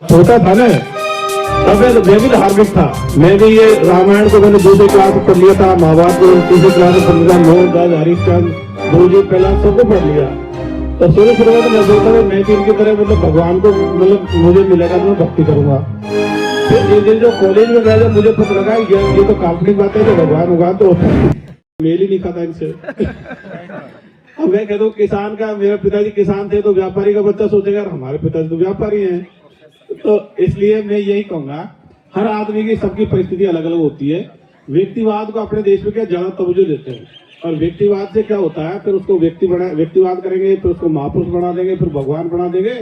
छोटा था ना, तब मैं भी धार्मिक था। मैं भी ये रामायण को मैंने दूसरी क्लास में पढ़ लिया था, महाभारत को तीसरी क्लास में पढ़ लिया, मोहनदास हरिश्चंद्र गुरुजी पहला सबको पढ़ लिया। तो शुरू में तो मैं सोचता था मैं भी इनकी तरह मतलब भगवान को मतलब मुझे मिलेगा तो मैं भक्ति करूंगा। फिर जिस दिन जो कॉलेज में गया जब मुझे पता लगा ये तो काल्पनिक बात है, तो भगवान तो होता है, मेल ही नहीं खाता इनसे। अब मैं कहता हूँ किसान का, मेरे पिताजी किसान थे तो व्यापारी का बच्चा सोचेगा हमारे पिताजी तो व्यापारी हैं। तो इसलिए मैं यही कहूंगा, हर आदमी की सबकी परिस्थिति अलग अलग होती है। व्यक्तिवाद को अपने देश में क्या ज्यादा तवज्जो देते हैं, और व्यक्तिवाद से क्या होता है, फिर उसको व्यक्तिवाद करेंगे, फिर उसको महापुरुष बना देंगे, फिर भगवान बना देंगे,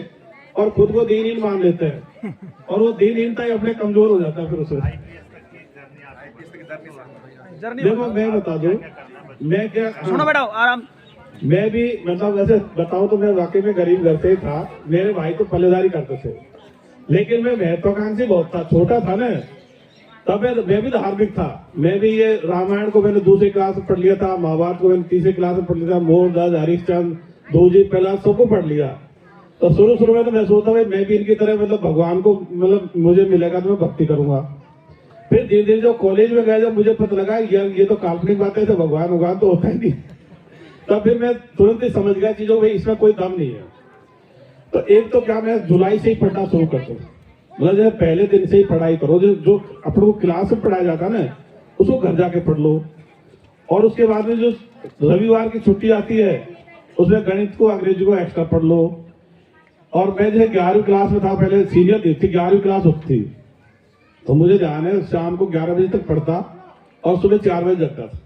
और खुद को दीनहीन मान लेते हैं, और वो दीनहीनता ही अपने कमजोर हो जाता है फिर उसे। देखो मैं बता दूं, मैं क्या सुनो बेटा आराम। मैं भी मतलब वैसे बताऊं तो मैं वाकई में गरीब घर से ही था। मेरे भाई तो पल्लेदारी करते थे, लेकिन मैं महत्वाकांक्षी बहुत था। छोटा था ना, तब मैं भी धार्मिक था। मैं भी ये रामायण को मैंने दूसरी क्लास में पढ़ लिया था, महाभारत को मैंने तीसरी क्लास में पढ़ लिया था, मोहनदास हरिश्चंद्र गुरुजी पहला सबको पढ़ लिया। तो शुरू में तो मैं सोचता मैं भी इनकी तरह मतलब भगवान को मतलब मुझे मिलेगा तो मैं भक्ति करूंगा। फिर धीरे धीरे जो कॉलेज में गया जब मुझे पता लगा ये तो काल्पनिक बात है, तो भगवान तो होता ही नहीं। तब फिर मैं तुरंत ही समझ गया चीजों में इसमें कोई दम नहीं है। तो एक तो क्या, मैं जुलाई से ही पढ़ना शुरू कर दूं, मतलब पहले दिन से ही पढ़ाई करो। जो अपने को क्लास में पढ़ाया जाता है ना, उसको घर जाके पढ़ लो। और उसके बाद में जो रविवार की छुट्टी आती है उसमें गणित को अंग्रेजी को एक्स्ट्रा पढ़ लो। और मैं जो 11वीं क्लास में था, पहले सीनियर थी, 11वीं क्लास होती थी, तो मुझे ध्यान है शाम को 11 बजे तक पढ़ता और सुबह 4 बजे जगता था।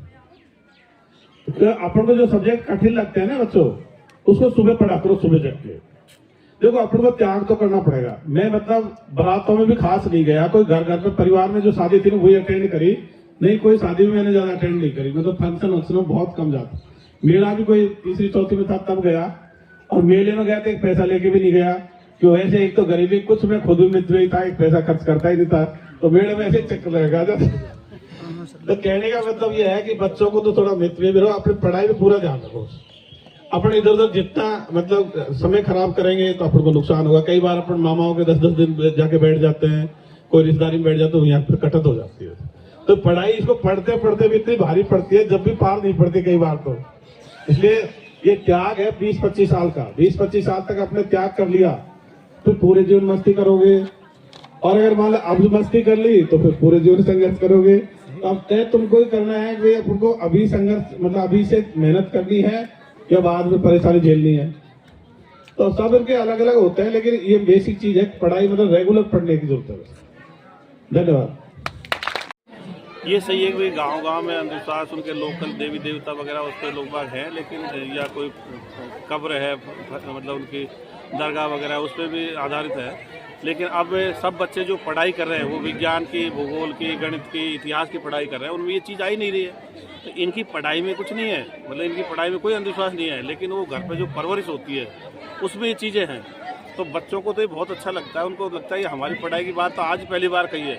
तो अपन को जो सब्जेक्ट कठिन लगते हैं ना बच्चों, उसको सुबह पढ़ा करो, सुबह जग के। देखो अपन को त्याग तो करना पड़ेगा। मैं मतलब बारातों में भी खास नहीं गया, कोई घर में परिवार में जो शादी थी ना वही अटेंड करी, नहीं कोई शादी में मैंने ज्यादा अटेंड नहीं करी। मैं तो फंक्शन में बहुत कम जाता। मेला भी कोई तीसरी चौथी में था तब गया, और मेले में गया तो एक पैसा लेके भी नहीं गया, क्यों ऐसे एक तो गरीबी, कुछ मैं खुद भी मित्र ही था, एक पैसा खर्च करता ही नहीं था, तो मेले में ऐसे चक्कर लगा जाता। तो कहने का मतलब यह है कि बच्चों को तो थोड़ा मित्र भी रहो, अपनी पढ़ाई में पूरा ध्यान रखो। अपन इधर उधर जितना मतलब समय खराब करेंगे तो अपन को नुकसान होगा। कई बार अपन मामाओं के 10-10 दिन जाके बैठ जाते हैं, कोई रिश्तेदारी में बैठ जाते हैं, यहाँ पर कटत हो जाती है। तो पढ़ाई इसको पढ़ते पढ़ते भी इतनी भारी पड़ती है, जब भी पार नहीं पड़ती कई बार तो। इसलिए ये त्याग है 20-25 साल का। 20-25 साल तक आपने त्याग कर लिया तो पूरे जीवन मस्ती करोगे, और अगर मान लो अब मस्ती कर ली तो फिर पूरे जीवन संघर्ष करोगे। तो अब तय तुमको ही करना है कि तुमको अभी संघर्ष मतलब अभी से मेहनत करनी है या बाद में परेशानी झेलनी है। तो सब इनके अलग अलग होते हैं, लेकिन ये बेसिक चीज है, पढ़ाई मतलब रेगुलर पढ़ने की जरूरत है। धन्यवाद। ये सही है कि गांव में अंधविश्वास, उनके लोकल देवी देवता वगैरह उस पर लोग बाग हैं, लेकिन या कोई कब्र है मतलब उनकी दरगाह वगैरह उस पर भी आधारित है। लेकिन अब सब बच्चे जो पढ़ाई कर रहे हैं वो विज्ञान की, भूगोल की, गणित की, इतिहास की पढ़ाई कर रहे हैं, उनमें ये चीज़ आई नहीं रही है। तो इनकी पढ़ाई में कुछ नहीं है, मतलब इनकी पढ़ाई में कोई अंधविश्वास नहीं है, लेकिन वो घर पे जो परवरिश होती है उसमें ये चीज़ें हैं। तो बच्चों को तो ये बहुत अच्छा लगता है, उनको लगता है ये हमारी पढ़ाई की बात तो आज पहली बार कही है।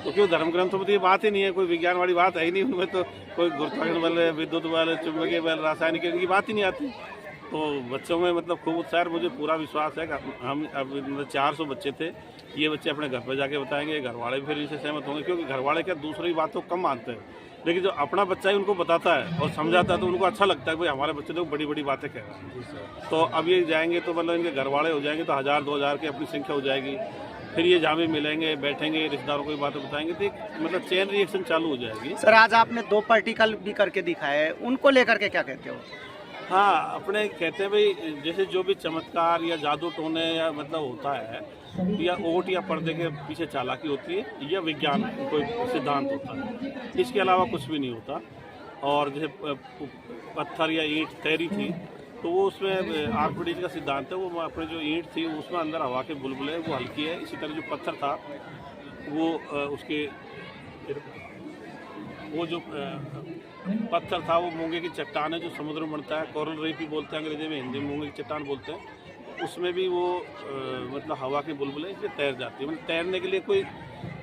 तो क्यों धर्म ग्रंथों में तो ये बात ही नहीं है, कोई विज्ञान वाली बात है ही नहीं उनमें, तो कोई गुरुत्वाकर्षण बल, विद्युत बल, चुंबकीय बल, रासायनिक, इनकी बात ही नहीं आती। तो बच्चों में मतलब खूब उत्साह है। मुझे पूरा विश्वास है कि हम अब 400 बच्चे थे, ये बच्चे अपने घर पर जाके बताएंगे, घर वाले भी फिर इनसे सहमत होंगे, क्योंकि घर वाले क्या दूसरी बातों को कम मानते हैं, लेकिन जो अपना बच्चा ही उनको बताता है और समझाता है तो उनको अच्छा लगता है कि भाई हमारे बच्चे तो बड़ी बड़ी बातें कह रहे हैं। तो अब ये जाएंगे तो मतलब इनके घर वाले हो जाएंगे तो 1000-2000 की अपनी संख्या हो जाएगी। फिर ये जहाँ भी मिलेंगे, बैठेंगे, रिश्तेदारों को भी बातें बताएंगे, तो एक मतलब चेन रिएक्शन चालू हो जाएगी। सर आज आपने 2 पार्टिकल भी करके दिखाया है, उनको लेकर के क्या कहते हो? हाँ, अपने कहते हैं भाई जैसे जो भी चमत्कार या जादू टोने या मतलब होता है, या ओट या पर्दे के पीछे चालाकी होती है, या विज्ञान कोई सिद्धांत होता है, इसके अलावा कुछ भी नहीं होता। और जैसे पत्थर या ईंट तैरी थी तो वो उसमें आर्किमिडीज का सिद्धांत है, वो अपने जो ईंट थी उसमें अंदर हवा के बुलबुले वो हल्की है। इसी तरह जो पत्थर था वो उसके वो जो पत्थर था वो मूंगे की चट्टान है जो समुद्र में बनता है, कोरल रीफ भी बोलते हैं अंग्रेजी में, हिंदी में मूंगे की चट्टान बोलते हैं। उसमें भी वो मतलब हवा के बुलबुले इसलिए तैर जाती है। मतलब तैरने के लिए कोई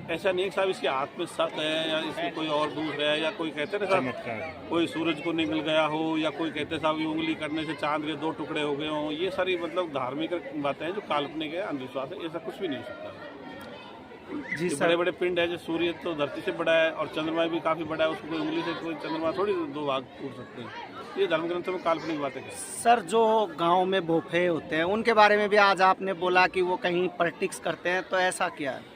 ऐसा नहीं है कि साहब इसके हाथ में शक है या इसमें कोई और दूसरा है, या कोई कहते हैं ना साहब कोई सूरज को निकल गया हो, या कोई कहते हैं साहब ये उंगली करने से चांद के 2 टुकड़े हो गए हों। ये सारी मतलब धार्मिक बातें हैं जो काल्पनिक है, अंधविश्वास है। ऐसा कुछ भी नहीं हो सकता। जी ये सर, बड़े बड़े पिंड है, जो सूर्य तो धरती से बड़ा है और चंद्रमा भी काफी बड़ा है, उसको कोई उंगली से कोई चंद्रमा थोड़ी 2 भाग टूट सकते हैं। ये धर्म ग्रंथों में काल्पनिक बातें हैं। सर जो गांव में भोफे होते हैं उनके बारे में भी आज आपने बोला कि वो कहीं पॉलिटिक्स करते हैं, तो ऐसा क्या है?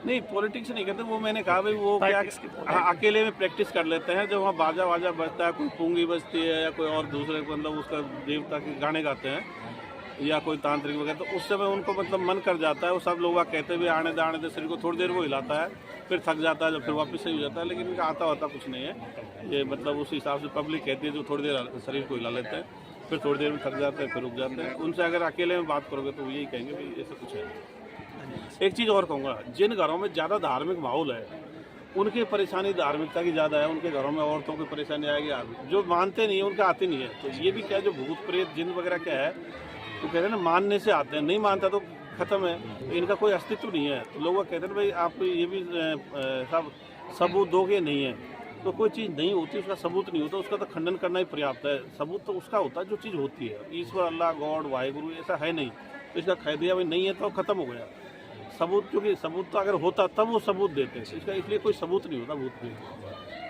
नहीं, पॉलिटिक्स नहीं करते वो। मैंने कहा भाई वो क्या Politics की अकेले में प्रैक्टिस कर लेते हैं। जब वहाँ बाजा वाजा बजता है, कोई पूंगी बजती है या कोई और दूसरे मतलब उसका देवता के गाने गाते हैं या कोई तांत्रिक वगैरह, तो उस समय उनको मतलब मन कर जाता है। वो सब लोग कहते हुए आने दे शरीर को, थोड़ी देर वो हिलाता है, फिर थक जाता है, जब फिर वापस सही हो जाता है। लेकिन इनका आता होता कुछ नहीं है। ये मतलब उस हिसाब से पब्लिक कहती है जो थोड़ी देर शरीर को हिला लेते हैं, फिर थोड़ी देर में थक जाते हैं, फिर रुक जाते हैं। उनसे अगर अकेले में बात करोगे तो वो यही कहेंगे भाई ऐसा कुछ है। एक चीज़ और कहूँगा, जिन घरों में ज़्यादा धार्मिक माहौल है उनकी परेशानी धार्मिकता की ज़्यादा है। उनके घरों में औरतों की परेशानी आएगी। जो मानते नहीं है उनका आती नहीं है। तो ये भी क्या है, जो भूत प्रेत जिन वगैरह क्या है, तो कहते हैं ना मानने से आते हैं, नहीं मानता तो खत्म है, इनका कोई अस्तित्व नहीं है। तो लोग कहते हैं भाई आप ये भी सब सबूत दोगे, नहीं है तो कोई चीज़ नहीं होती, उसका सबूत नहीं होता, उसका तो खंडन करना ही पर्याप्त है। सबूत तो उसका होता है जो चीज़ होती है। ईश्वर, अल्लाह, गॉड, वाहिगुरु ऐसा है नहीं, तो इसका कह दिया भाई नहीं है तो खत्म हो गया सबूत। क्योंकि सबूत तो अगर होता तब वो सबूत देते हैं, इसका इसलिए कोई सबूत नहीं होता भूत प्रेत।